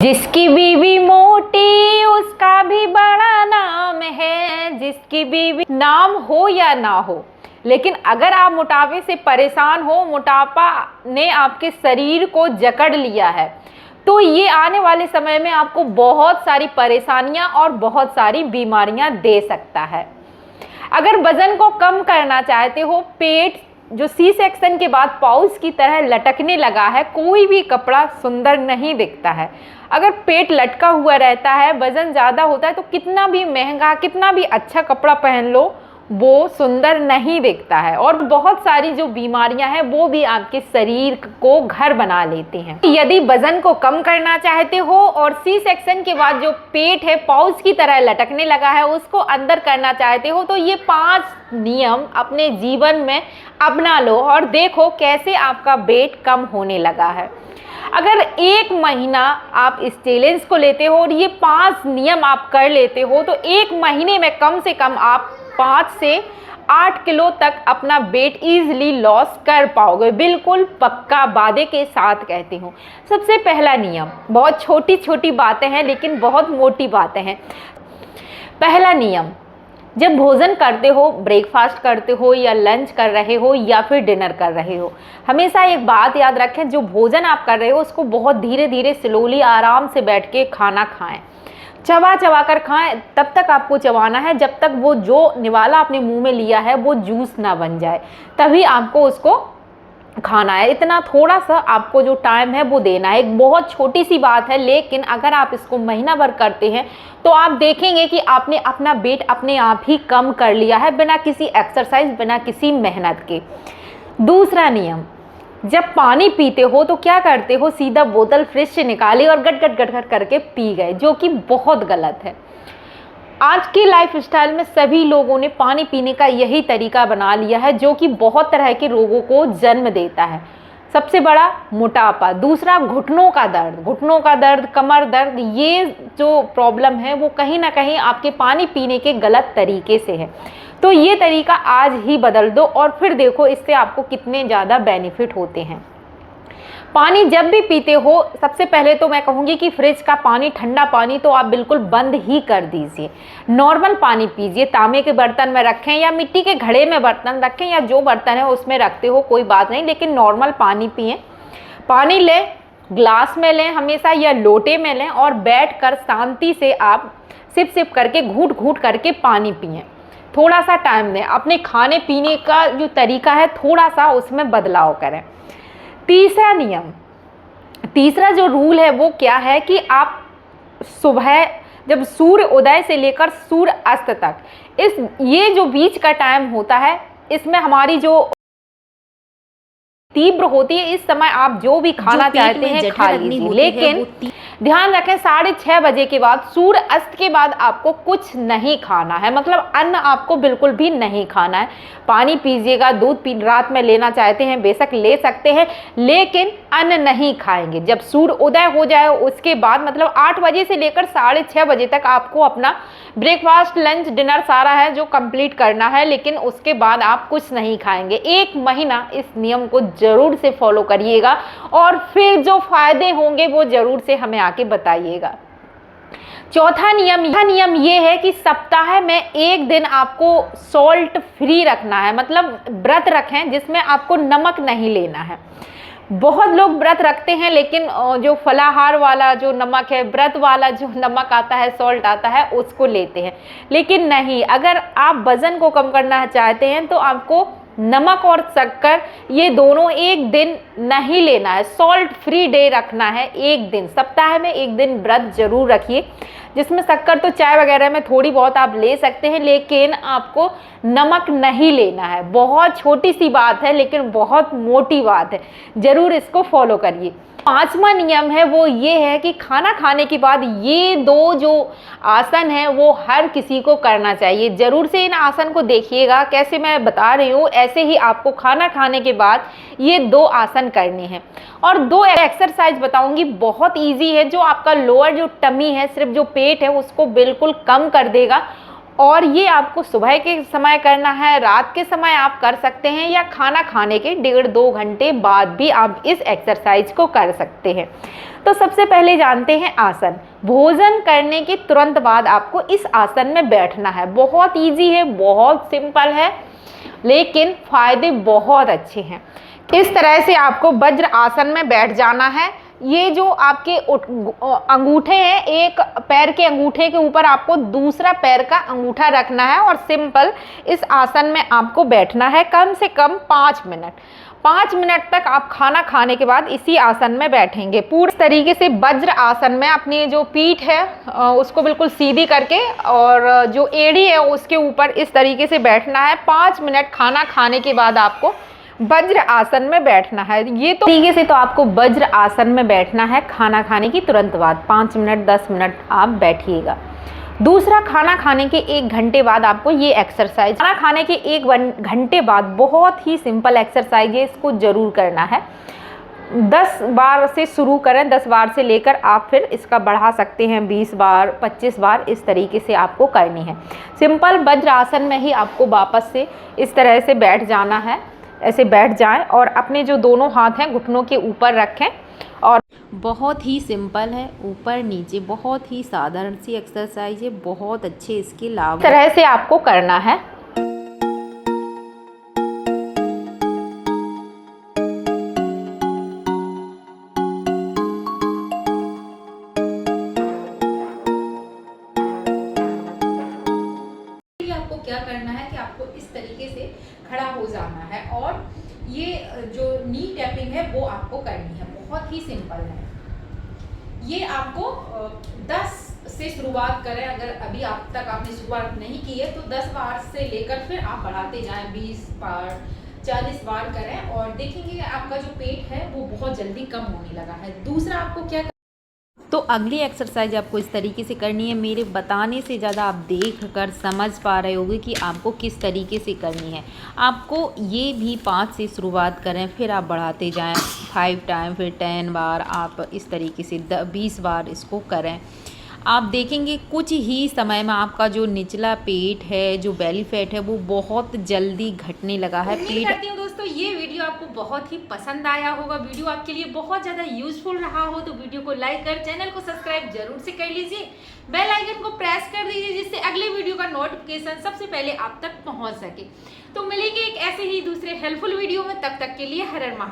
जिसकी बीवी मोटी उसका भी बड़ा नाम है। जिसकी बीवी नाम हो या ना हो, लेकिन अगर आप मोटापे से परेशान हो, मोटापा ने आपके शरीर को जकड़ लिया है, तो ये आने वाले समय में आपको बहुत सारी परेशानियां और बहुत सारी बीमारियां दे सकता है। अगर वजन को कम करना चाहते हो, पेट जो सी सेक्शन के बाद पाउच की तरह लटकने लगा है, कोई भी कपड़ा सुंदर नहीं दिखता है। अगर पेट लटका हुआ रहता है, वजन ज़्यादा होता है, तो कितना भी महंगा, कितना भी अच्छा कपड़ा पहन लो, वो सुंदर नहीं दिखता है। और बहुत सारी जो बीमारियां हैं वो भी आपके शरीर को घर बना लेती हैं। यदि वजन को कम करना चाहते हो और सी सेक्शन के बाद जो पेट है पाउच की तरह लटकने लगा है उसको अंदर करना चाहते हो, तो ये 5 नियम अपने जीवन में अपना लो और देखो कैसे आपका वेट कम होने लगा है। अगर 1 महीना आप इस चैलेंज को लेते हो और ये 5 नियम आप कर लेते हो, तो 1 महीने में कम से कम आप 5 से 8 किलो तक अपना वेट इजीली लॉस कर पाओगे। बिल्कुल पक्का वादे के साथ कहती हूँ। सबसे पहला नियम, बहुत छोटी छोटी बातें हैं लेकिन बहुत मोटी बातें हैं। पहला नियम, जब भोजन करते हो, ब्रेकफास्ट करते हो या लंच कर रहे हो या फिर डिनर कर रहे हो, हमेशा एक बात याद रखें, जो भोजन आप कर रहे हो उसको बहुत धीरे धीरे स्लोली आराम से बैठ के खाना खाएं। चबा चबा कर खाएं। तब तक आपको चबाना है जब तक वो जो निवाला आपने मुंह में लिया है वो जूस ना बन जाए, तभी आपको उसको खाना है। इतना थोड़ा सा आपको जो टाइम है वो देना है। एक बहुत छोटी सी बात है, लेकिन अगर आप इसको महीना भर करते हैं तो आप देखेंगे कि आपने अपना वेट अपने आप ही कम कर लिया है, बिना किसी एक्सरसाइज, बिना किसी मेहनत के। दूसरा नियम, जब पानी पीते हो तो क्या करते हो, सीधा बोतल फ्रिज से निकाली और गट गट गट गट करके पी गए, जो कि बहुत गलत है। आज के लाइफ स्टाइल में सभी लोगों ने पानी पीने का यही तरीका बना लिया है, जो कि बहुत तरह के रोगों को जन्म देता है। सबसे बड़ा मोटापा, दूसरा घुटनों का दर्द, कमर दर्द। ये जो प्रॉब्लम है वो कहीं ना कहीं आपके पानी पीने के गलत तरीके से है। तो ये तरीका आज ही बदल दो और फिर देखो इससे आपको कितने ज़्यादा बेनिफिट होते हैं। पानी जब भी पीते हो, सबसे पहले तो मैं कहूँगी कि फ्रिज का पानी, ठंडा पानी तो आप बिल्कुल बंद ही कर दीजिए। नॉर्मल पानी पीजिए। तांबे के बर्तन में रखें या मिट्टी के घड़े में बर्तन रखें, या जो बर्तन है उसमें रखते हो कोई बात नहीं, लेकिन नॉर्मल पानी पिएं। पानी लें, ग्लास में लें हमेशा, या लोटे में लें, और बैठ कर शांति से आप सिप सिप करके, घूट घूट करके पानी पिएँ। थोड़ा सा टाइम दें। अपने खाने पीने का जो तरीका है थोड़ा सा उसमें बदलाव करें। तीसरा नियम, तीसरा जो रूल है वो क्या है कि आप सुबह, जब सूर्य उदय से लेकर सूर्य अस्त तक, ये जो बीच का टाइम होता है, इसमें हमारी जो तीव्र होती है, इस समय आप जो भी खाना चाहते हैं खा लीजिए, लेकिन ध्यान रखें 6:30 बजे के बाद, सूर्य अस्त के बाद आपको कुछ नहीं खाना है। मतलब अन्न आपको बिल्कुल भी नहीं खाना है। पानी पीजिएगा, दूध रात में लेना चाहते हैं बेशक ले सकते हैं, लेकिन अन्न नहीं खाएंगे। जब सूर्य उदय हो जाए उसके बाद, मतलब 8 बजे से लेकर 6:30 बजे तक आपको अपना ब्रेकफास्ट, लंच, डिनर सारा है जो कंप्लीट करना है, लेकिन उसके बाद आप कुछ नहीं खाएंगे। 1 महीना इस नियम को जरूर से फॉलो करिएगा और फिर जो फायदे होंगे वो जरूर से हमें आके बताइएगा। चौथा नियम ये है कि सप्ताह में 1 दिन आपको सॉल्ट फ्री रखना है। मतलब व्रत रखें जिसमें आपको नमक नहीं लेना है। बहुत लोग व्रत रखते हैं लेकिन जो फलाहार वाला जो नमक है, व्रत वाला जो नमक आता है, सॉल्ट आता है, उसको लेते हैं। लेकिन नहीं, अगर आप वजन को कम करना चाहते हैं तो आपको नमक और शक्कर ये दोनों 1 दिन नहीं लेना है। सॉल्ट फ्री डे रखना है 1 दिन। सप्ताह में 1 दिन व्रत जरूर रखिए, जिसमें शक्कर तो चाय वगैरह में थोड़ी बहुत आप ले सकते हैं, लेकिन आपको नमक नहीं लेना है। बहुत छोटी सी बात है लेकिन बहुत मोटी बात है, जरूर इसको फॉलो करिए। 5वां नियम है वो ये है कि खाना खाने के बाद ये 2 जो आसन है वो हर किसी को करना चाहिए। जरूर से इन आसन को देखिएगा, कैसे मैं बता रही हूँ ऐसे ही आपको खाना खाने के बाद ये 2 आसन करने हैं। और 2 एक्सरसाइज बताऊंगी, बहुत इजी है, जो आपका लोअर जो टमी है, सिर्फ जो पेट है, उसको बिल्कुल कम कर देगा और ये आपको सुबह के समय करना है, रात के समय आप कर सकते हैं, या खाना खाने के 1.5-2 घंटे बाद भी आप इस एक्सरसाइज को कर सकते हैं। तो सबसे पहले जानते हैं आसन। भोजन करने के तुरंत बाद आपको इस आसन में बैठना है। बहुत ईजी है, बहुत सिंपल है, लेकिन फायदे बहुत अच्छे हैं। इस तरह से आपको वज्र आसन में बैठ जाना है। ये जो आपके अंगूठे हैं, एक पैर के अंगूठे के ऊपर आपको दूसरा पैर का अंगूठा रखना है और सिंपल इस आसन में आपको बैठना है कम से कम 5 मिनट। 5 मिनट तक आप खाना खाने के बाद इसी आसन में बैठेंगे। पूरे तरीके से वज्र आसन में अपनी जो पीठ है उसको बिल्कुल सीधी करके और जो एड़ी है उसके ऊपर इस तरीके से बैठना है। 5 मिनट खाना खाने के बाद आपको वज्र आसन में बैठना है। ये तो तरीके से तो आपको वज्र आसन में बैठना है खाना खाने की तुरंत बाद। 5 मिनट 10 मिनट आप बैठिएगा। दूसरा, खाना खाने के 1 घंटे बाद आपको ये एक्सरसाइज, खाना खाने के 1 घंटे बाद बहुत ही सिंपल एक्सरसाइज है, इसको ज़रूर करना है। 10 बार से शुरू करें, 10 बार से लेकर आप फिर इसका बढ़ा सकते हैं 20 बार 25 बार, इस तरीके से आपको करनी है। सिंपल वज्र आसन में ही आपको वापस से इस तरह से बैठ जाना है। ऐसे बैठ जाएं और अपने जो दोनों हाथ हैं घुटनों के ऊपर रखें। और बहुत ही सिंपल है, ऊपर नीचे, बहुत ही साधारण सी एक्सरसाइज है, बहुत अच्छे इसके लाभ इस तरह से आपको करना है। आपको क्या करना है कि आपको इस तरीके से खड़ा हो जाना है और ये जो नी टैपिंग है वो आपको करनी है। बहुत ही सिंपल है। ये आपको 10 से शुरुआत करें। अगर अभी आप तक आपने शुरुआत नहीं की है तो 10 बार से लेकर फिर आप बढ़ाते जाएं, 20 बार 40 बार करें और देखेंगे आपका जो पेट है वो बहुत जल्दी कम होने लगा है। दूसरा, आपको क्या, तो अगली एक्सरसाइज आपको इस तरीके से करनी है। मेरे बताने से ज़्यादा आप देख कर समझ पा रहे होंगे कि आपको किस तरीके से करनी है। आपको ये भी 5 से शुरुआत करें, फिर आप बढ़ाते जाएं 5 टाइम, फिर 10 बार, आप इस तरीके से 20 बार इसको करें। आप देखेंगे कुछ ही समय में आपका जो निचला पेट है, जो बेली फैट है, वो बहुत जल्दी घटने लगा है। पेट करती हूँ दोस्तों ये वीडियो आपको बहुत ही पसंद आया होगा, वीडियो आपके लिए बहुत ज़्यादा यूजफुल रहा हो तो वीडियो को लाइक कर, चैनल को सब्सक्राइब जरूर से कर लीजिए, बेल आइकन को प्रेस कर दीजिए जिससे अगले वीडियो का नोटिफिकेशन सबसे पहले आप तक पहुँच सके। तो मिलेंगे एक ऐसे ही दूसरे हेल्पफुल वीडियो में, तब तक के लिए हर हर महादेव।